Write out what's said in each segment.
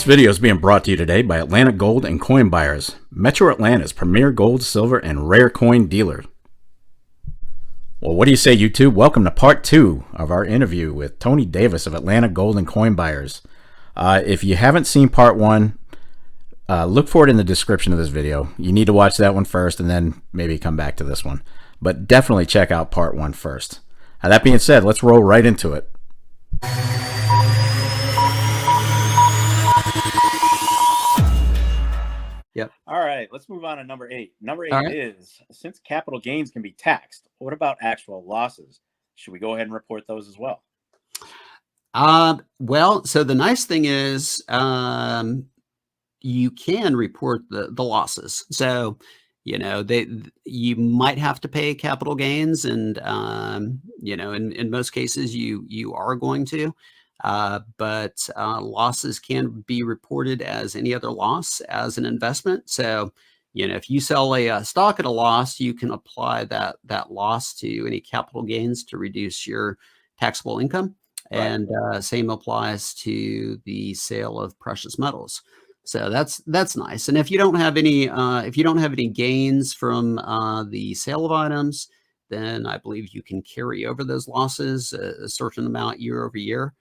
This video is being brought to you today by Atlanta Gold and Coin Buyers, Metro Atlanta's premier gold, silver, and rare coin dealer. Well, what do you say, YouTube? Welcome to part 2 of our interview with Tony Davis of Atlanta Gold and Coin Buyers. If you haven't seen part 1, look for it in the description of this video. You need to watch that one first and then maybe come back to this one. But definitely check out part 1 first. That being said, let's roll right into it. Yep. All right, let's move on to number 8. Number 8 is, since capital gains can be taxed, what about actual losses? Should we go ahead and report those as well? Well, so the nice thing is you can report the losses. So, you know, you might have to pay capital gains, and you know, in most cases you are going to. But losses can be reported as any other loss as an investment. So, you know, if you sell a stock at a loss, you can apply that loss to any capital gains to reduce your taxable income. Right. And same applies to the sale of precious metals. So that's nice. And if you don't have any gains from the sale of items, then I believe you can carry over those losses a certain amount year over year.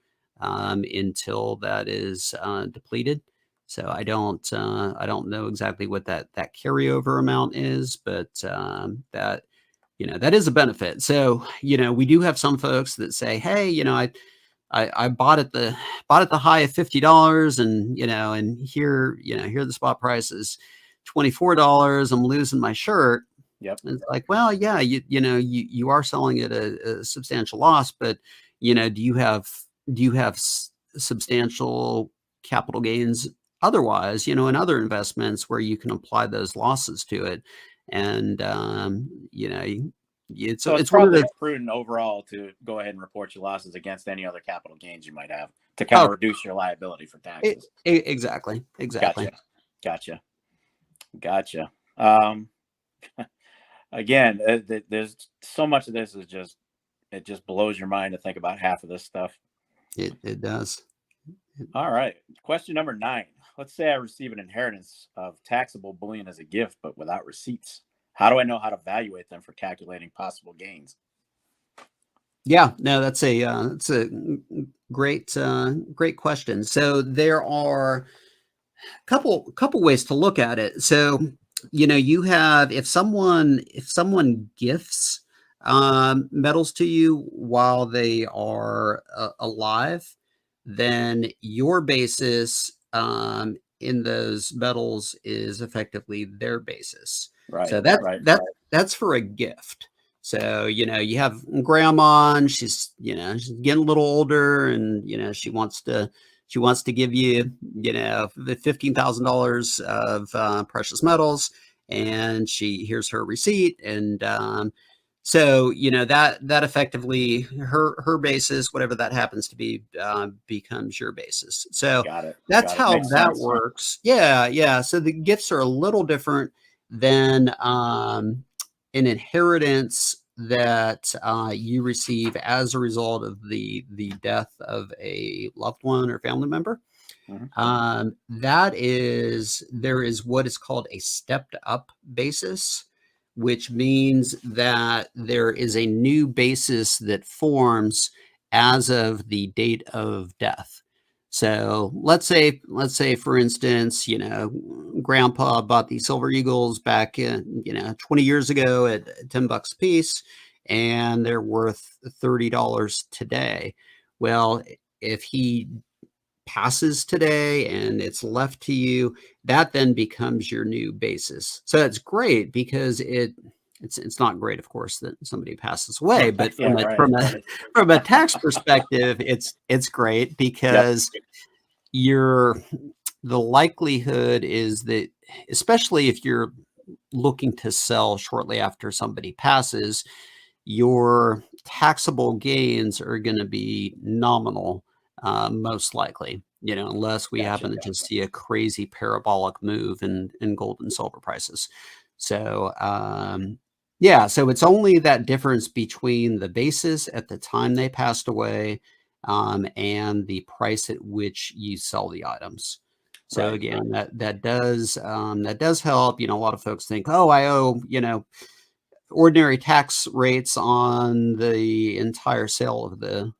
Until that is depleted. So I don't know exactly what that carryover amount is, but that, you know, that is a benefit. So, you know, we do have some folks that say, hey, you know, I bought at the high of $50, and you know, and here the spot price is $24. I'm losing my shirt. Yep. And it's like, well, yeah, you are selling at a substantial loss, but you know, do you have substantial capital gains otherwise, you know, in other investments where you can apply those losses to it? And, you know, it's probably prudent overall to go ahead and report your losses against any other capital gains you might have to kind of reduce your liability for taxes. Exactly. Gotcha. Again, there's so much of this it just blows your mind to think about half of this stuff. It does. All right. Question number 9. Let's say I receive an inheritance of taxable bullion as a gift, but without receipts. How do I know how to evaluate them for calculating possible gains? Yeah, no, that's a great question. So there are a couple ways to look at it. So, you know, you have, if someone gifts metals to you while they are alive, then your basis in those metals is effectively their basis. Right. So that's for a gift. So, you know, you have grandma, and she's getting a little older, and you know, she wants to give you, you know, the $15,000 of precious metals, and here's her receipt, and so, you know, that effectively her basis, whatever that happens to be, becomes your basis. So that's how that works. Yeah. So the gifts are a little different than an inheritance that you receive as a result of the death of a loved one or family member. Mm-hmm. There is what is called a stepped up basis, which means that there is a new basis that forms as of the date of death. So let's say, for instance, you know, grandpa bought these Silver Eagles back in, you know, 20 years ago at $10 a piece, and they're worth $30 today. Well, if he passes today and it's left to you, that then becomes your new basis. So it's great because it's not great, of course, that somebody passes away, but from a tax perspective, it's great because the likelihood is that, especially if you're looking to sell shortly after somebody passes, your taxable gains are going to be nominal. Most likely, you know, unless we happen to just see a crazy parabolic move in gold and silver prices. So, yeah, so it's only that difference between the basis at the time they passed away and the price at which you sell the items. So Right. again, that does help. A lot of folks think, oh, I owe ordinary tax rates on the entire sale of the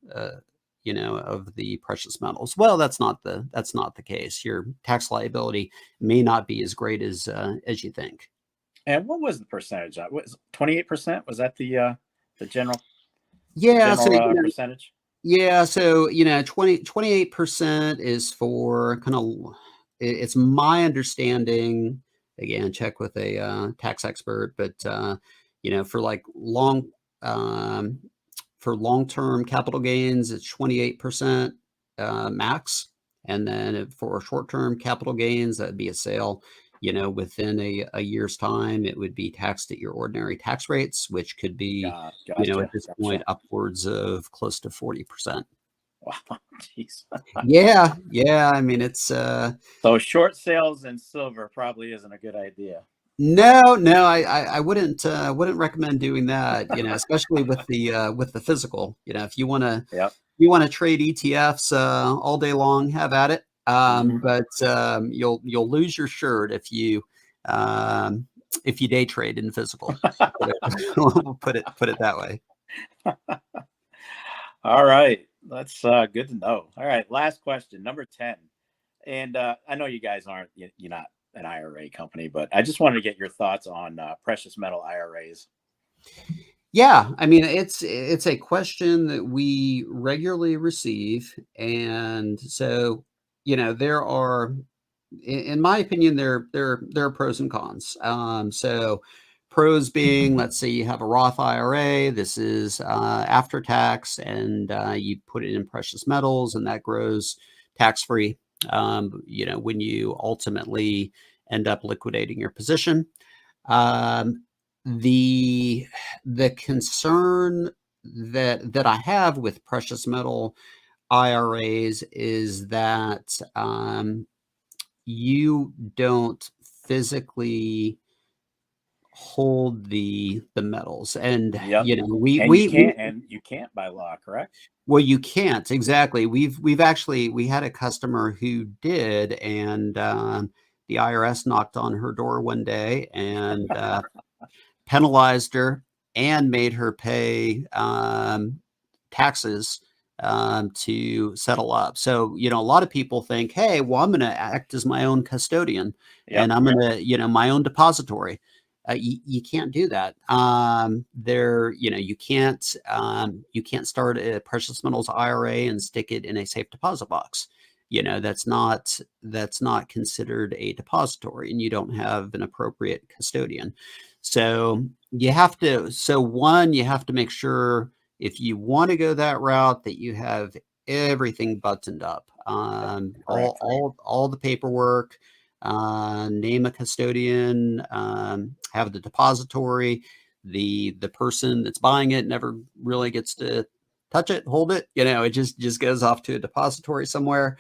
of the precious metals. Well, that's not the case. Your tax liability may not be as great as you think. And what was the percentage? Was 28%? Was that the general Yeah, so percentage? yeah, so 28% is for kind of, it's my understanding, again, check with a tax expert, but for like um for long-term capital gains, it's 28% max. And then for short-term capital gains, that'd be a sale, within a year's time, it would be taxed at your ordinary tax rates, which could be, Gotcha. at this point, upwards of close to 40%. Wow. Jeez. Yeah. Yeah. I mean, it's, So short sales in silver probably isn't a good idea. no, I wouldn't recommend doing that, especially with the physical, if you want to, Yep. trade ETFs all day long, have at it. But you'll lose your shirt if you day trade in physical. We'll put it that way. All right. That's good to know. All right. Last question, number 10. And I know you guys aren't, you're not an IRA company, but I just wanted to get your thoughts on precious metal IRAs. Yeah, I mean, it's a question that we regularly receive, and so there are, in my opinion, there are pros and cons. So pros being, let's say you have a Roth IRA, this is after tax, and you put it in precious metals, and that grows tax free. When you ultimately end up liquidating your position. The concern that I have with precious metal IRAs is that you don't physically hold the metals, and Yep. You can't by law, correct? Well, you can't, exactly. We had a customer who did, and the IRS knocked on her door one day and penalized her and made her pay taxes to settle up. So, a lot of people think, hey, well, I'm going to act as my own custodian, and I'm going to, my own depository. You can't do that. You can't start a precious metals IRA and stick it in a safe deposit box. That's not considered a depository, and you don't have an appropriate custodian. So you have to make sure, if you want to go that route, that you have everything buttoned up, all the paperwork, name a custodian, have the depository. The person that's buying it never really gets to touch it, hold it. It just goes off to a depository somewhere.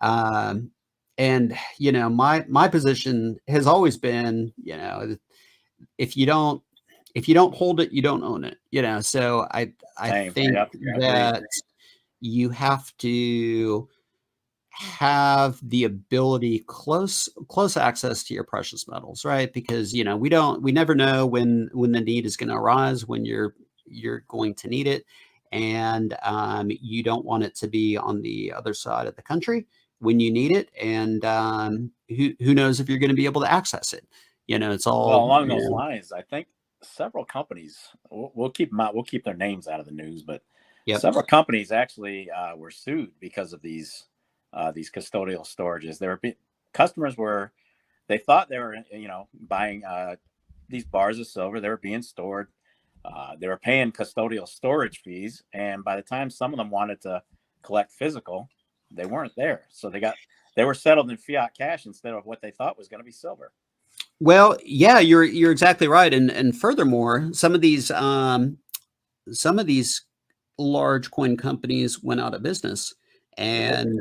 And my position has always been, if you don't hold it, you don't own it. So I think that you have to have the ability, close access to your precious metals, right? Because we never know when the need is going to arise, when you're going to need it, and you don't want it to be on the other side of the country when you need it, and who knows if you're going to be able to access it. It's all, well, along those lines. I think several companies, we'll keep them out, we'll keep their names out of the news, but several companies actually were sued because of these custodial storages. Customers they thought they were buying these bars of silver. They were being stored. They were paying custodial storage fees, and by the time some of them wanted to collect physical, they weren't there. So they were settled in fiat cash instead of what they thought was going to be silver. Well, yeah, you're exactly right. And furthermore, some of these large coin companies went out of business, and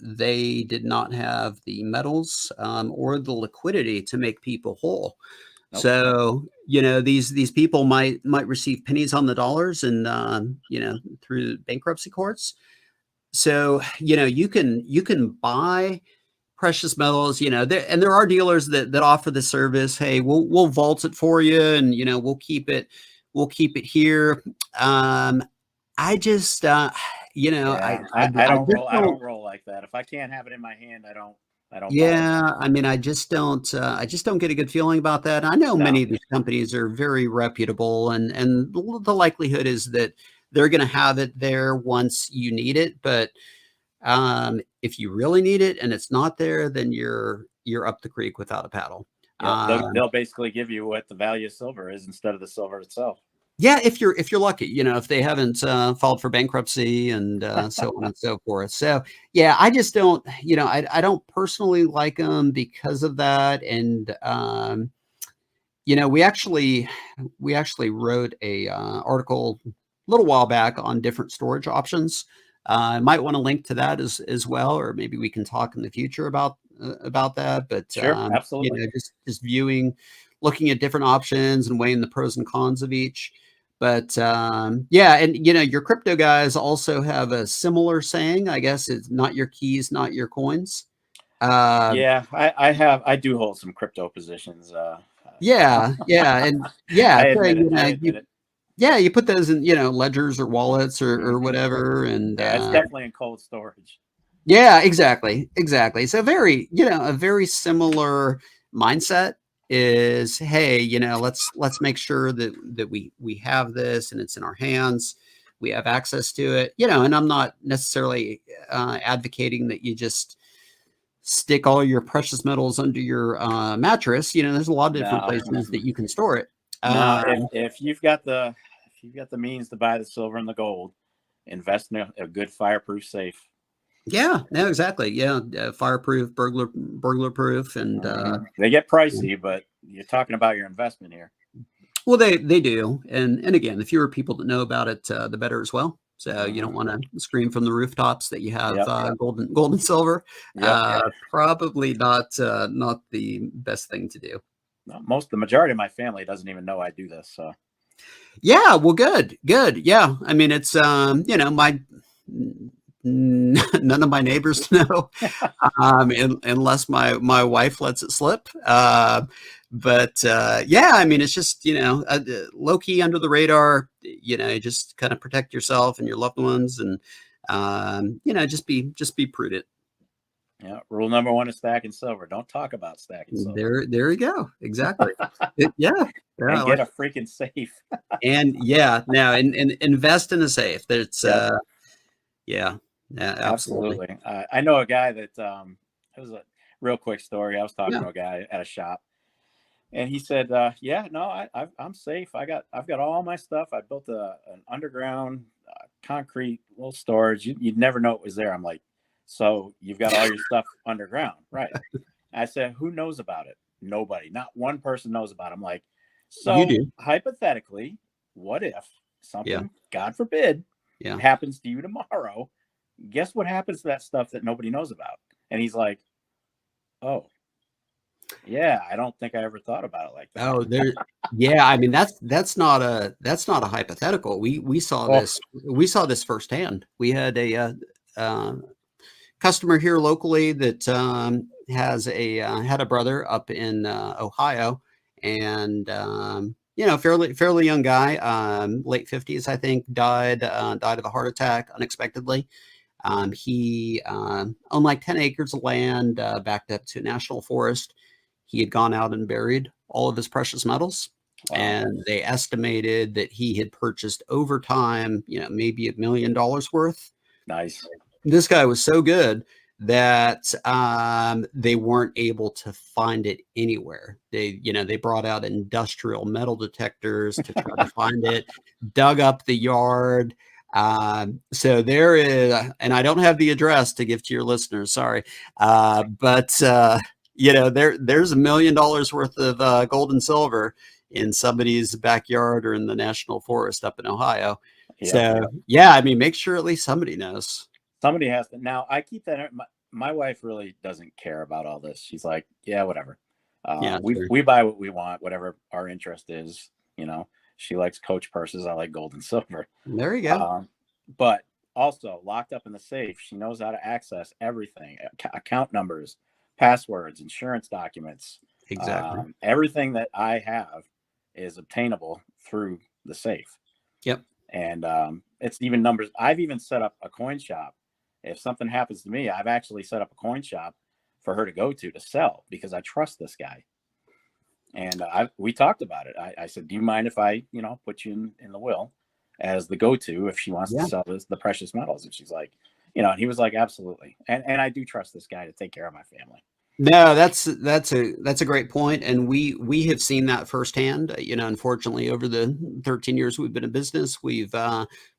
they did not have the metals or the liquidity to make people whole. Nope. So these people might receive pennies on the dollars, and through bankruptcy courts. So you can buy precious metals, there are dealers that offer the service. Hey, we'll vault it for you, and we'll keep it here. I just I don't roll like that. If I can't have it in my hand, I don't yeah, I mean, I just don't get a good feeling about that. I know many of these companies are very reputable, and the likelihood is that they're going to have it there once you need it. But if you really need it and it's not there, then you're up the creek without a paddle. Yeah, they'll basically give you what the value of silver is instead of the silver itself. Yeah, if you're lucky, if they haven't filed for bankruptcy and so on and so forth. So yeah, I just don't, I don't personally like them because of that. And we actually wrote a article a little while back on different storage options. I might want to link to that as well, or maybe we can talk in the future about that. But sure, absolutely, just looking at different options and weighing the pros and cons of each. But yeah, and your crypto guys also have a similar saying. I guess it's not your keys, not your coins. Yeah, I do hold some crypto positions. Yeah, and yeah, I admit it. Yeah, you put those in ledgers or wallets or whatever, and yeah, it's definitely in cold storage. Yeah, exactly. So very a very similar mindset is, hey, let's make sure that we have this and it's in our hands, we have access to it, and I'm not necessarily advocating that you just stick all your precious metals under your mattress. There's a lot of different places that you can store it. If you've got the means to buy the silver and the gold, invest in a good fireproof safe. Yeah, no, exactly. Yeah, fireproof, burglar proof, and they get pricey, but you're talking about your investment here. Well, they do, and again, the fewer people that know about it, the better as well. So you don't want to scream from the rooftops that you have gold and silver. Probably not the best thing to do. No, the majority of my family doesn't even know I do this. So yeah, well, good. Yeah, I mean, it's my. None of my neighbors know, unless my wife lets it slip. But yeah, I mean, it's just low key under the radar. You just kind of protect yourself and your loved ones, and just be prudent. Yeah, rule number 1 is stacking silver. Don't talk about stacking silver. There you go. Exactly. And get a freaking safe. And and invest in a safe. That's yeah, absolutely. I know a guy that it was a real quick story. I was talking to a guy at a shop, and he said, I'm safe. I've got all my stuff. I built an underground concrete little storage. You'd never know it was there. I'm like, so you've got all your stuff underground, right? I said, who knows about it? Nobody. Not one person knows about it. I'm like, so you do. Hypothetically, what if something, God forbid, happens to you tomorrow? Guess what happens to that stuff that nobody knows about? And he's like, oh, yeah, I don't think I ever thought about it like that. Oh, yeah. I mean, that's not a hypothetical. We saw this firsthand. We had a customer here locally that had a brother up in Ohio, and fairly young guy, late 50s, I think, died of a heart attack unexpectedly. He owned like 10 acres of land backed up to a national forest. He had gone out and buried all of his precious metals. Wow. And they estimated that he had purchased over time, maybe $1 million worth. Nice. This guy was so good that they weren't able to find it anywhere. They brought out industrial metal detectors to try to find it, dug up the yard. So there is, and I don't have the address to give to your listeners, sorry. But there's $1 million worth of gold and silver in somebody's backyard or in the national forest up in Ohio. Yeah. So yeah, I mean, make sure at least somebody knows. Somebody has to. Now I keep that. My wife really doesn't care about all this. She's like, yeah, whatever. We buy what we want, whatever our interest is. She likes Coach purses. I like gold and silver. There you go. But also locked up in the safe, she knows how to access everything, account numbers, passwords, insurance documents, Exactly. everything that I have is obtainable through the safe. Yep. And it's even numbers. I've even set up a coin shop. If something happens to me, I've actually set up a coin shop for her to go to sell, because I trust this guy. And we talked about it. I said, do you mind if I, put you in the will as the go-to if she wants to sell the precious metals? And she's like, and he was like, absolutely. And I do trust this guy to take care of my family. No, that's a great point, and we have seen that firsthand. Unfortunately, over the 13 years we've been in business, we've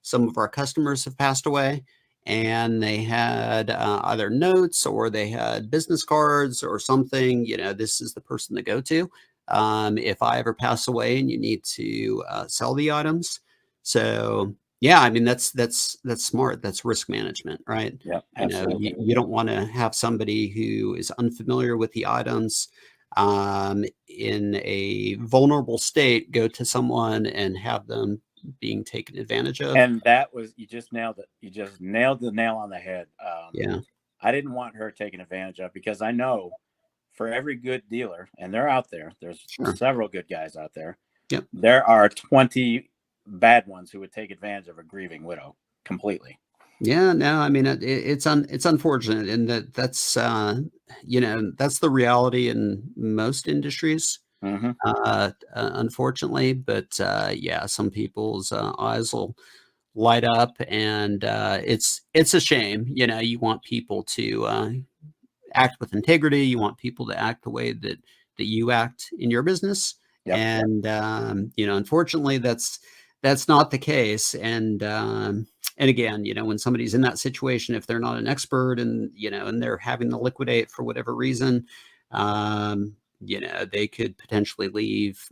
some of our customers have passed away, and they had either notes or they had business cards or something. This is the person to go to if I ever pass away and you need to sell the items. So yeah, I mean, that's smart. That's risk management, right? Yeah, absolutely. You don't want to have somebody who is unfamiliar with the items in a vulnerable state go to someone and have them being taken advantage of. And that was, you just nailed it. You just nailed the nail on the head. Yeah. I didn't want her taken advantage of, because I know for every good dealer, and they're out there, there's several good guys out there. Yep. There are 20 bad ones who would take advantage of a grieving widow completely. Yeah, no, I mean, it's unfortunate, and that's that's the reality in most industries, unfortunately. But yeah, some people's eyes will light up, and it's a shame. You want people to act with integrity. You want people to act the way that you act in your business, and unfortunately, that's not the case. And again, when somebody's in that situation, if they're not an expert and, and they're having to liquidate for whatever reason, they could potentially leave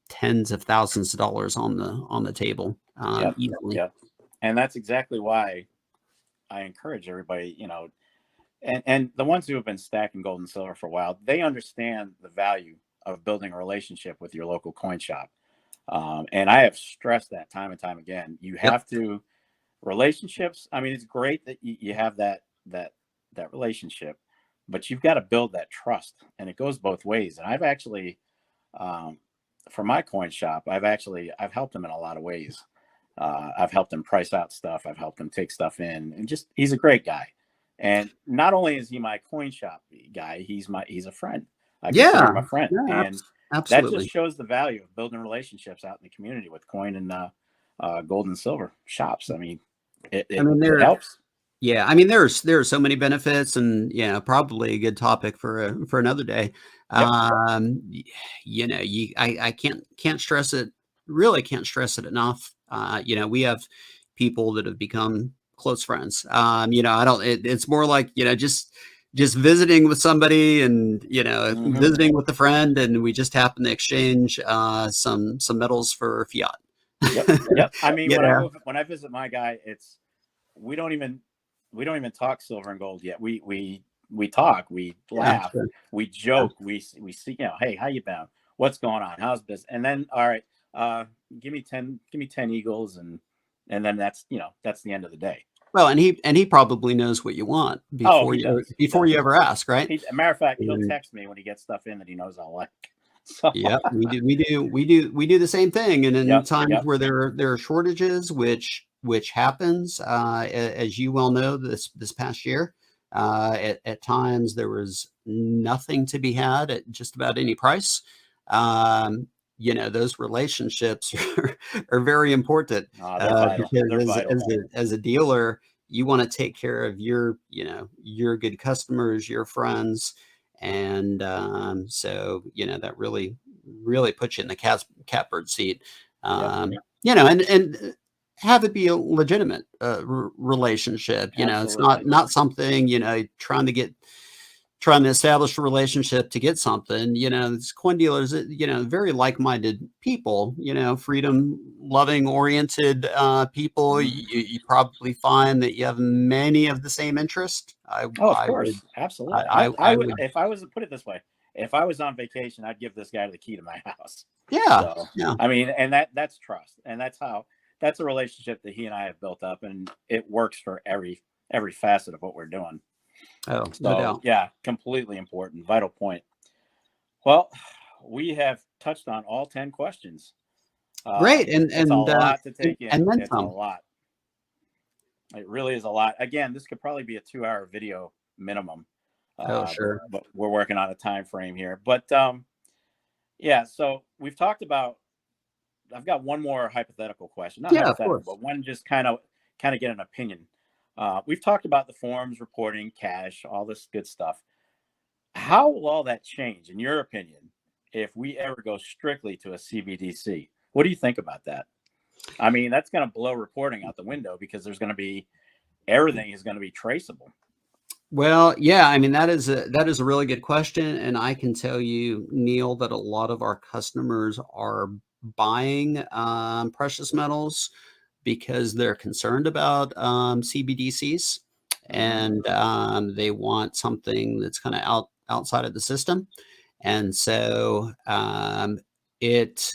tens of thousands of dollars on the table easily. Yep. And that's exactly why I encourage everybody, and the ones who have been stacking gold and silver for a while, they understand the value of building a relationship with your local coin shop. And I have stressed that time and time again. You have to, relationships. I mean, it's great that you have that relationship, but you've got to build that trust, and it goes both ways. And I've actually, for my coin shop, I've helped him in a lot of ways. I've helped him price out stuff. I've helped him take stuff in, and he's a great guy. And not only is he my coin shop guy, he's a friend. I consider him a friend. Yeah, and absolutely. that just shows the value of building relationships out in the community with coin and gold and silver shops. I mean, it helps. Yeah, I mean, there are so many benefits, and probably a good topic for another day. I can't stress it. Really can't stress it enough. We have people that have become close friends. I don't. It's more like just visiting with somebody, and visiting with a friend, and we just happen to exchange some metals for fiat. Yep. I mean, when I visit my guy, we don't even talk silver and gold yet. We talk, we laugh, we joke, we see, hey, how you been? What's going on? How's this? And then, all right, give me 10 eagles, and then that's the end of the day. Well, and he probably knows what you want before you ever ask, right? Matter of fact, he'll text me when he gets stuff in that he knows I'll like. So. Yeah, we do the same thing. And in times where there are shortages, which happens, as you well know, this past year, at times there was nothing to be had at just about any price. Those relationships are very important, because as a dealer, you want to take care of your good customers, your friends. And so that really puts you in the catbird seat, and have it be a legitimate relationship. It's not something trying to establish a relationship to get something. It's coin dealers, very like-minded people, freedom loving oriented people. You probably find that you have many of the same interests. Of course. Absolutely. I would, if I was, put it this way, if I was on vacation, I'd give this guy the key to my house. Yeah. I mean, and that's trust, and that's a relationship that he and I have built up, and it works for every facet of what we're doing. Oh, no So doubt. yeah, completely important, vital point. Well, we have touched on all 10 questions. Great. It's a lot to take in. And then It's a some. lot. It really is a lot. Again, this could probably be a 2-hour video minimum. Oh, sure. But we're working on a time frame here. But yeah, so we've talked about. I've got one more hypothetical question, not Yeah, of hypothetical, course. but one just kind of get an opinion. We've talked about the forms, reporting, cash, all this good stuff. How will all that change, in your opinion, if we ever go strictly to a CBDC? What do you think about that? I mean, that's going to blow reporting out the window because there's going to be everything is going to be traceable. Well, yeah, I mean, that is a really good question. And I can tell you, Neil, that a lot of our customers are buying precious metals because they're concerned about CBDCs, and they want something that's kind of outside of the system. And so it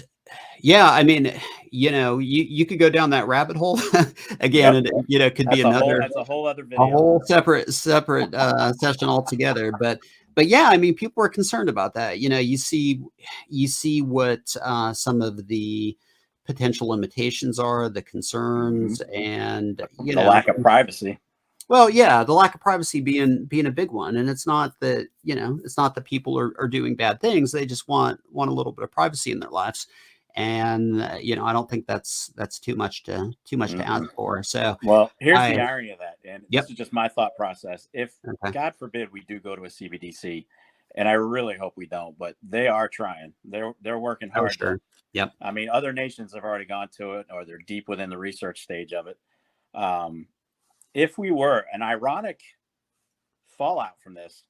yeah, I mean, you could go down that rabbit hole again, Yep. and could be That's a whole other a video. whole separate session altogether. But yeah, I mean, people are concerned about that. You see what some of the potential limitations are, the concerns, and The lack of privacy. well, yeah, the lack of privacy being a big one. And it's not that, it's not that people are doing bad things. They just want a little bit of privacy in their lives. And I don't think that's too much to ask for. So well, here's the irony of that, and Yep. this is just my thought process. If Okay. God forbid we do go to a CBDC, and I really hope we don't, but they are trying. They're working Oh, hard. sure. Yep. I mean, other nations have already gone to it, or they're deep within the research stage of it. If we were, an ironic fallout from this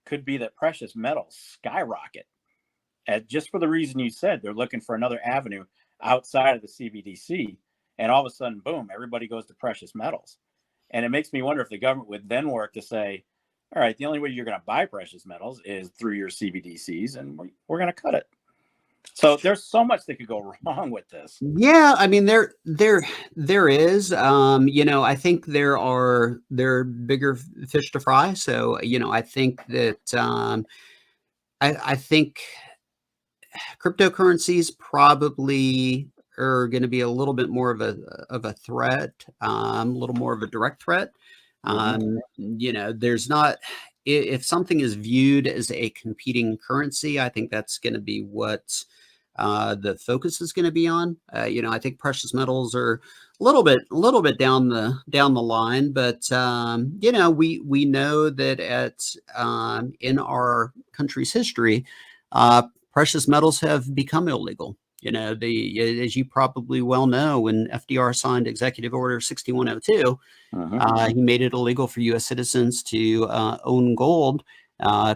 could be that precious metals skyrocket. And just for the reason you said, they're looking for another avenue outside of the CBDC. And all of a sudden, boom, everybody goes to precious metals. And it makes me wonder if the government would then work to say, all right, the only way you're going to buy precious metals is through your CBDCs, and we're going to cut it. So there's so much that could go wrong with this. Yeah, I mean there is. I think there are bigger fish to fry. So I think that I think cryptocurrencies probably are going to be a little bit more of a threat, a little more of a direct threat. There's not, if something is viewed as a competing currency, I think that's going to be what the focus is going to be on. I think precious metals are a little bit down the line, but we know that in our country's history, precious metals have become illegal. As you probably well know, when FDR signed Executive Order 6102, he made it illegal for U.S. citizens to own gold.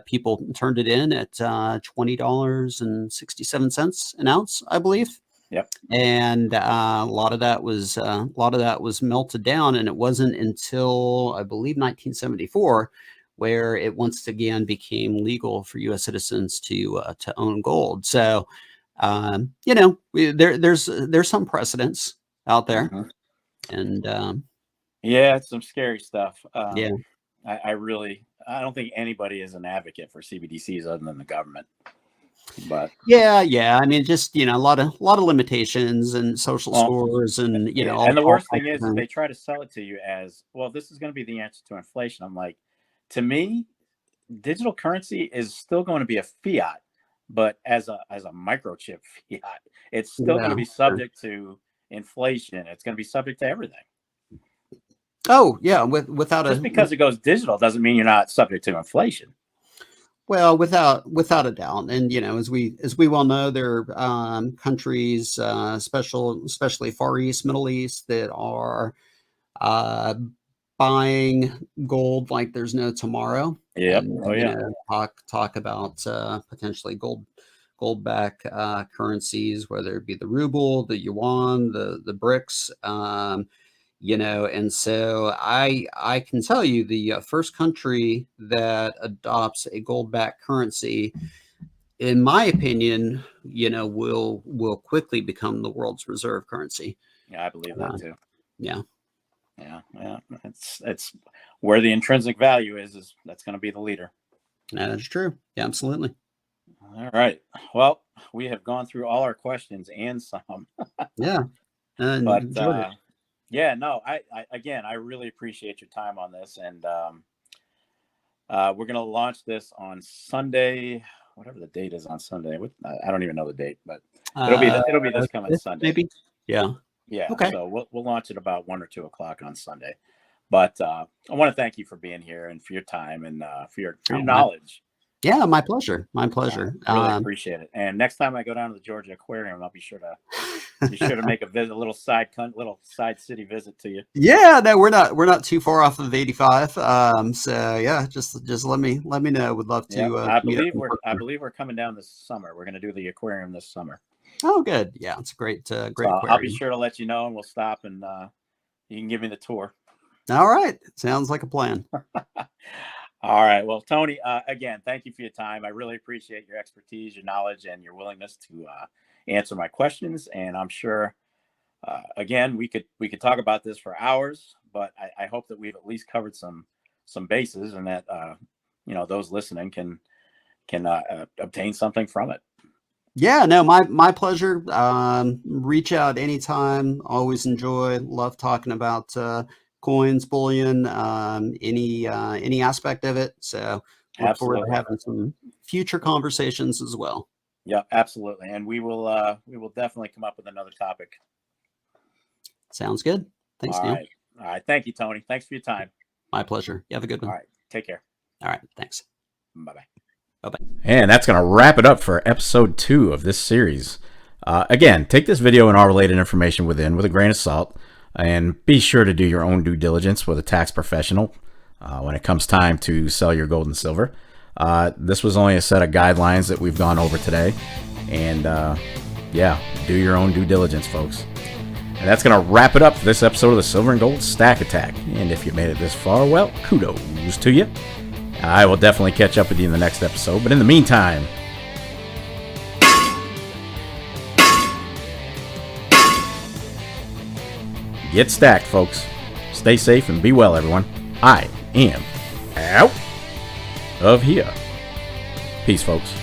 People turned it in at $20.67 an ounce, I believe. Yep. And a lot of that was melted down, and it wasn't until I believe 1974 where it once again became legal for U.S. citizens to own gold. So, there's some precedents out there, and yeah, it's some scary stuff. yeah. I don't think anybody is an advocate for CBDCs other than the government. But yeah. I mean, just a lot of limitations and social scores, and and the worst thing is they try to sell it to you as, well, this is going to be the answer to inflation. I'm like, to me, digital currency is still going to be a fiat, but as a microchip fiat, it's still going to be subject to inflation. It's going to be subject to everything. Oh yeah, without just because it goes digital doesn't mean you're not subject to inflation. Well, without a doubt, and as we well know, there are countries, especially Far East, Middle East, that are buying gold like there's no tomorrow. Yep. And, talk about potentially gold back currencies, whether it be the ruble, the yuan, the BRICS. And so I can tell you the first country that adopts a gold-backed currency, in my opinion, will quickly become the world's reserve currency. Yeah, I believe that too. Yeah. Yeah. It's where the intrinsic value is that's going to be the leader. That's true. Yeah, absolutely. All right. Well, we have gone through all our questions and some. Yeah. But yeah, no, I really appreciate your time on this, and we're going to launch this on Sunday, whatever the date is on Sunday. I don't even know the date, but it'll be this coming Sunday. Maybe. Yeah. Yeah. Okay. So we'll launch it about 1 or 2 o'clock on Sunday. But I want to thank you for being here and for your time and for your knowledge. Yeah, my pleasure. My pleasure. Really appreciate it. And next time I go down to the Georgia Aquarium, I'll be sure to make a visit, a little side city visit to you. Yeah, no, we're not too far off of 85. So yeah, just let me know. Would love to. Yeah, I believe we're coming down this summer. We're going to do the aquarium this summer. Oh, good. Yeah, it's a great aquarium. I'll be sure to let you know, and we'll stop, and you can give me the tour. All right. Sounds like a plan. All right. Well, Tony, again, thank you for your time. I really appreciate your expertise, your knowledge, and your willingness to answer my questions. And I'm sure, again, we could talk about this for hours, but I hope that we've at least covered some bases, and that those listening can obtain something from it. Yeah, no, my pleasure. Reach out anytime. Always love talking about coins, bullion, any aspect of it. So look forward to having some future conversations as well. Yeah, absolutely. And we will definitely come up with another topic. Sounds good. Thanks, Neil. All right. Thank you, Tony. Thanks for your time. My pleasure. You have a good one. All right. Take care. All right. Thanks. Bye-bye. Bye-bye. And that's going to wrap it up for episode 2 of this series. Again, take this video and all related information with a grain of salt. And be sure to do your own due diligence with a tax professional when it comes time to sell your gold and silver. This was only a set of guidelines that we've gone over today. And do your own due diligence, folks. And that's going to wrap it up for this episode of the Silver and Gold Stack Attack. And if you made it this far, well, kudos to you. I will definitely catch up with you in the next episode. But in the meantime, get stacked, folks. Stay safe and be well, everyone. I am out of here. Peace, folks.